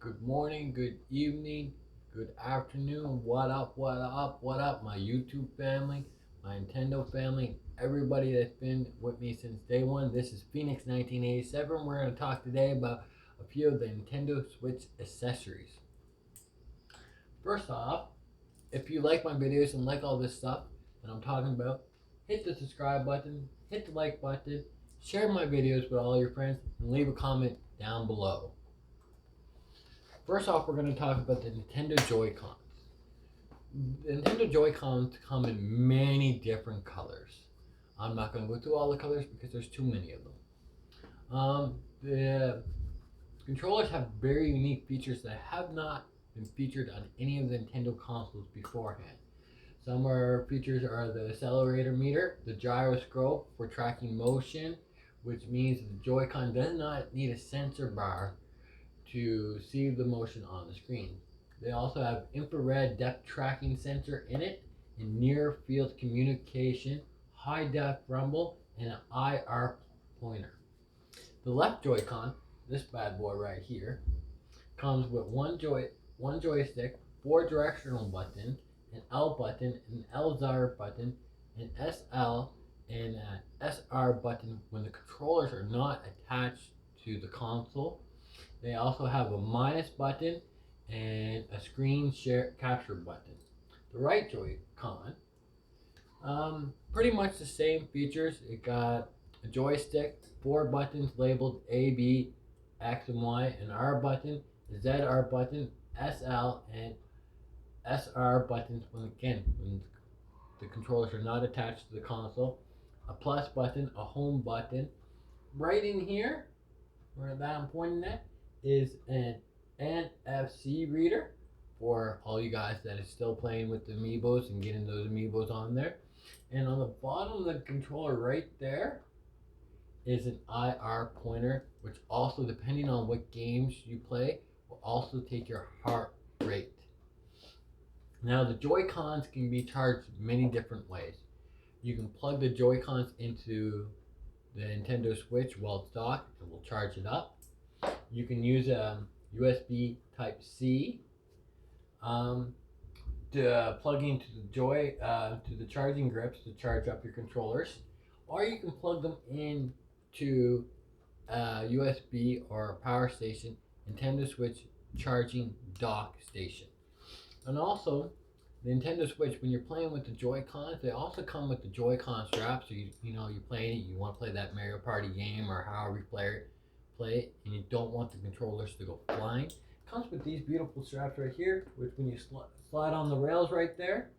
Good morning, good evening, good afternoon. What up, what up, what up, my YouTube family, my Nintendo family, everybody that's been with me since day one. This is Phoenix 1987. We're going to talk today about a few of the Nintendo Switch accessories. First off, if you like my videos and like all this stuff that I'm talking about, hit the subscribe button, hit the like button, share my videos with all your friends, and leave a comment down below. First off, we're going to talk about the Nintendo JoyCons. The Nintendo JoyCons come in many different colors. I'm not going to go through all the colors because there's too many of them. The controllers have very unique features that have not been featured on any of the Nintendo consoles beforehand. Some features are the accelerator meter, the gyroscope for tracking motion, which means the Joy-Con does not need a sensor bar to see the motion on the screen. They also have infrared depth tracking sensor in it, and near field communication, high def rumble, and an IR pointer. The left Joy-Con, this bad boy right here, comes with one joystick, four directional buttons, an L button, an LZR button, an SL, and an SR button when the controllers are not attached to the console. They also have a minus button and a screen share capture button. The right Joy-Con, pretty much the same features. It got a joystick, four buttons labeled A, B, X, and Y, an R button, a ZR button, SL, and SR buttons when the controllers are not attached to the console. A plus button, a home button. Right in here, where that I'm pointing at, is an NFC reader for all you guys that is still playing with the amiibos and getting those amiibos on there. And on the bottom of the controller right there is an IR pointer, which also, depending on what games you play, will also take your heart rate. Now, the Joy-Cons can be charged many different ways. You can plug the Joy-Cons into the Nintendo Switch while it's docked, and will charge it up. You can use a USB Type C to plug into to the charging grips to charge up your controllers, or you can plug them into a USB or a power station, Nintendo Switch charging dock station. And also, the Nintendo Switch, when you're playing with the Joy-Cons, they also come with the Joy-Con strap. So you're playing it, you want to play that Mario Party game or however you play it, and you don't want the controllers to go flying. It comes with these beautiful straps right here, which when you slide on the rails right there,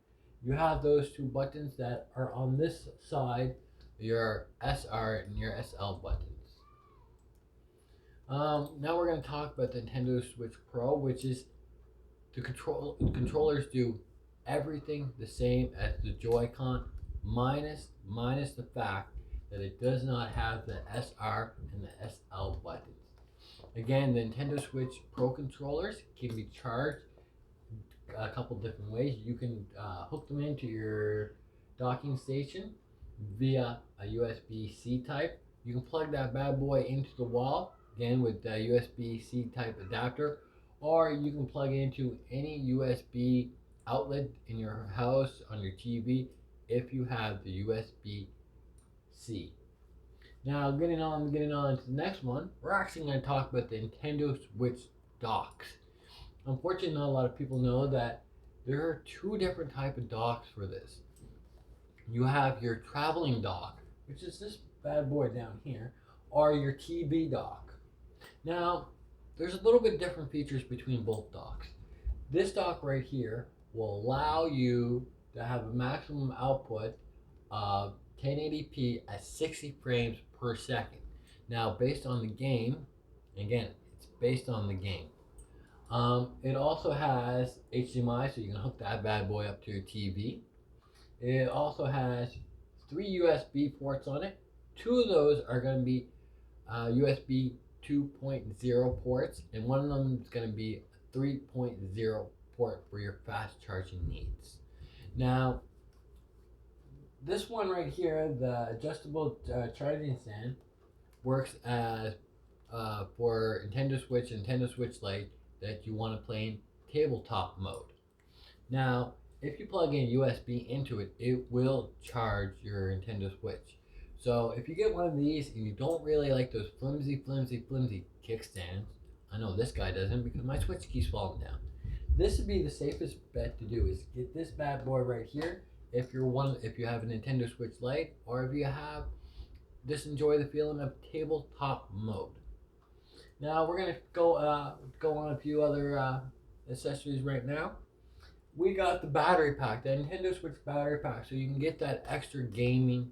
you have those two buttons that are on this side, your SR and your SL buttons. Now we're going to talk about the Nintendo Switch Pro, which is the controllers do everything the same as the Joy-Con, minus the fact that it does not have the SR and the SL buttons. Again, the Nintendo Switch Pro controllers can be charged a couple different ways. You can hook them into your docking station via a USB-C type. You can plug that bad boy into the wall, again with the USB-C type adapter, or you can plug it into any USB outlet in your house, on your TV, if you have the USB-C. Now, getting on to the next one, we're actually going to talk about the Nintendo Switch docks. Unfortunately, not a lot of people know that there are two different type of docks for this. You have your traveling dock, which is this bad boy down here, or your TV dock. Now, there's a little bit different features between both docks. This dock right here will allow you to have a maximum output of 1080p at 60 frames per second. Now, based on the game, again, it's based on the game. It also has HDMI, so you can hook that bad boy up to your TV. It also has three USB ports on it. Two of those are going to be USB 2.0 ports, and one of them is going to be a 3.0 port for your fast charging needs. Now, this one right here, the adjustable charging stand, works as for Nintendo Switch and Nintendo Switch Lite that you want to play in tabletop mode. Now, if you plug in USB into it, it will charge your Nintendo Switch. So if you get one of these and you don't really like those flimsy kickstands, I know this guy doesn't because my Switch keeps falling down. This would be the safest bet to do is get this bad boy right here. If you have a Nintendo Switch Lite, or if you have just enjoy the feeling of tabletop mode. Now we're gonna go on a few other accessories right now. We got the battery pack, the Nintendo Switch battery pack, so you can get that extra gaming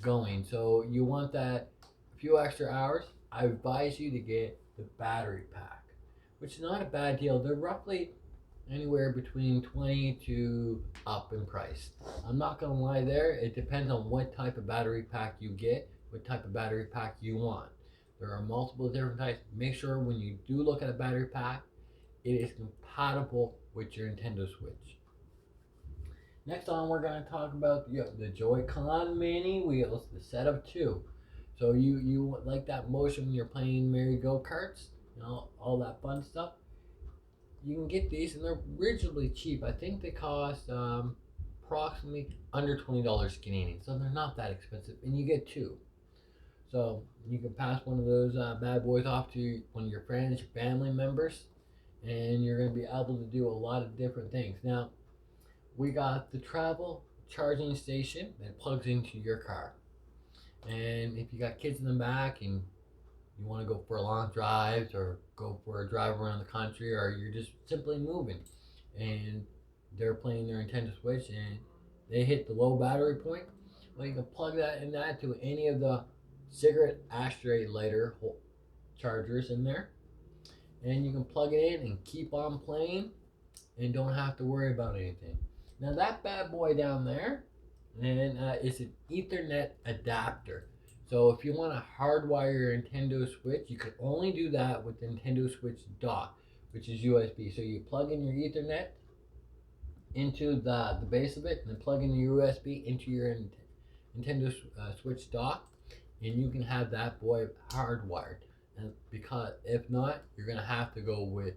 going. So you want that few extra hours, I advise you to get the battery pack, which is not a bad deal. They're roughly anywhere between 20 to up in price. I'm not gonna lie there, it depends on what type of battery pack you get, what type of battery pack you want. There are multiple different types. Make sure when you do look at a battery pack, it is compatible with your Nintendo Switch. Next on, we're going to talk about the JoyCon mini wheels, the set of two. So you like that motion when you're playing merry-go karts, all that fun stuff. You can get these, and they're originally cheap. I think they cost approximately under $20 Canadian, so they're not that expensive, and you get two. So you can pass one of those bad boys off to one of your friends, your family members, and you're going to be able to do a lot of different things. Now, we got the travel charging station that plugs into your car. And if you got kids in the back and you want to go for long drives or go for a drive around the country, or you're just simply moving and they're playing their Nintendo Switch and they hit the low battery point, well, you can plug that to any of the cigarette ashtray lighter chargers in there, and you can plug it in and keep on playing and don't have to worry about anything. Now that bad boy down there, and it's an Ethernet adapter. So if you want to hardwire your Nintendo Switch, you can only do that with the Nintendo Switch dock, which is USB. So you plug in your Ethernet into the base of it, and then plug in your USB into your Nintendo Switch dock, and you can have that boy hardwired. And because if not, you're gonna have to go with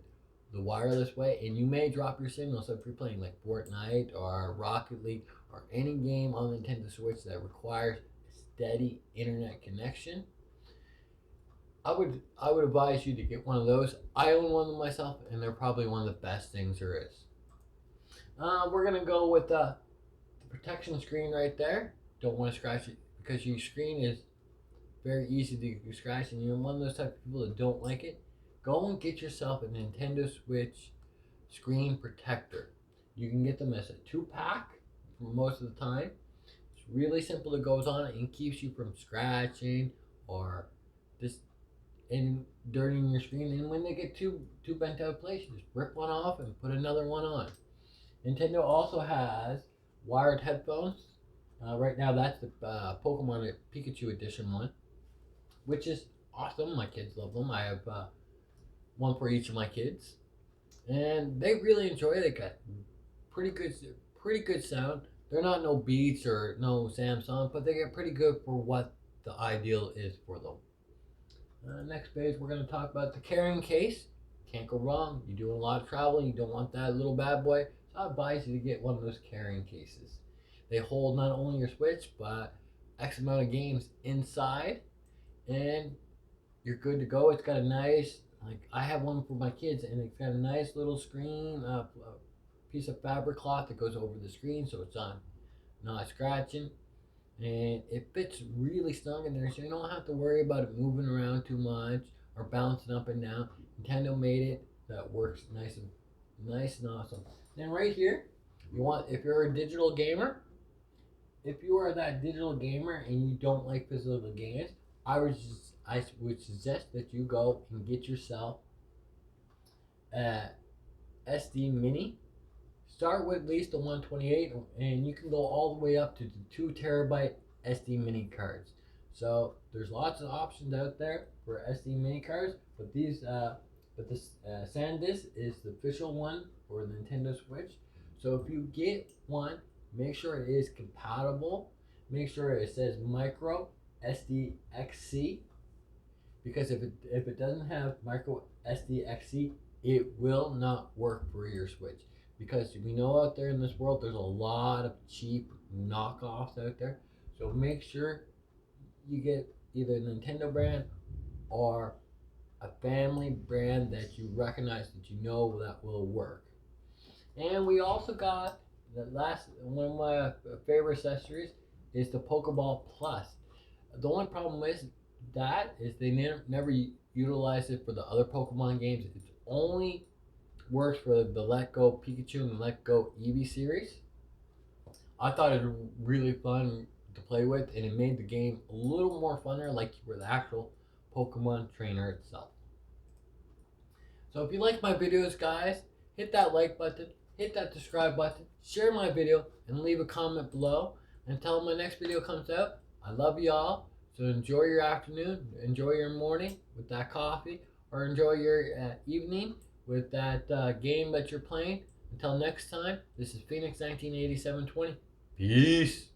the wireless way, and you may drop your signal. So if you're playing like Fortnite or Rocket League or any game on the Nintendo Switch that requires steady internet connection, I would advise you to get one of those. I own one of them myself, and they're probably one of the best things there is. We're gonna go with the protection screen right there. Don't want to scratch it because your screen is very easy to scratch, and you're one of those type of people that don't like it. Go and get yourself a Nintendo Switch screen protector. You can get them as a 2-pack for most of the time. It's really simple. It goes on and keeps you from scratching or just dirtying your screen. And when they get too bent out of place, you just rip one off and put another one on. Nintendo also has wired headphones. Right now, that's the Pokemon Pikachu edition one, which is awesome. My kids love them. I have one for each of my kids, and they really enjoy it. They got pretty good sound. They're not no Beats or no Samsung, but they get pretty good for what the ideal is for them. Next page, we're going to talk about the carrying case. Can't go wrong. You're doing a lot of traveling. You don't want that little bad boy. So I advise you to get one of those carrying cases. They hold not only your Switch, but X amount of games inside, and you're good to go. It's got a nice, I have one for my kids, and it's got a nice little screen, a piece of fabric cloth that goes over the screen so it's not scratching, and it fits really snug in there, so you don't have to worry about it moving around too much or bouncing up and down. Nintendo made it that works nice and awesome. Then right here, if you're a digital gamer, if you are that digital gamer and you don't like physical games, I would suggest that you go and get yourself a SD Mini. Start with at least the 128, and you can go all the way up to the 2 terabyte SD Mini cards. So there's lots of options out there for SD Mini cards, but this SanDisk is the official one for the Nintendo Switch. So if you get one, make sure it is compatible. Make sure it says micro SDXC, because if it doesn't have micro SDXC, it will not work for your Switch because we know out there in this world there's a lot of cheap knockoffs out there. So make sure you get either a Nintendo brand or a family brand that you recognize that you know that will work. And we also got the last one of my favorite accessories is the Pokeball Plus. The only problem is that is they never utilize it for the other Pokemon games. It only works for the Let Go Pikachu and Let Go Eevee series. I thought it was really fun to play with, and it made the game a little more funner, like you were the actual Pokemon trainer itself. So if you like my videos, guys, hit that like button, hit that subscribe button, share my video, and leave a comment below. Until my next video comes out, I love you all. So enjoy your afternoon, enjoy your morning with that coffee, or enjoy your evening with that game that you're playing. Until next time, this is Phoenix 198720. Peace.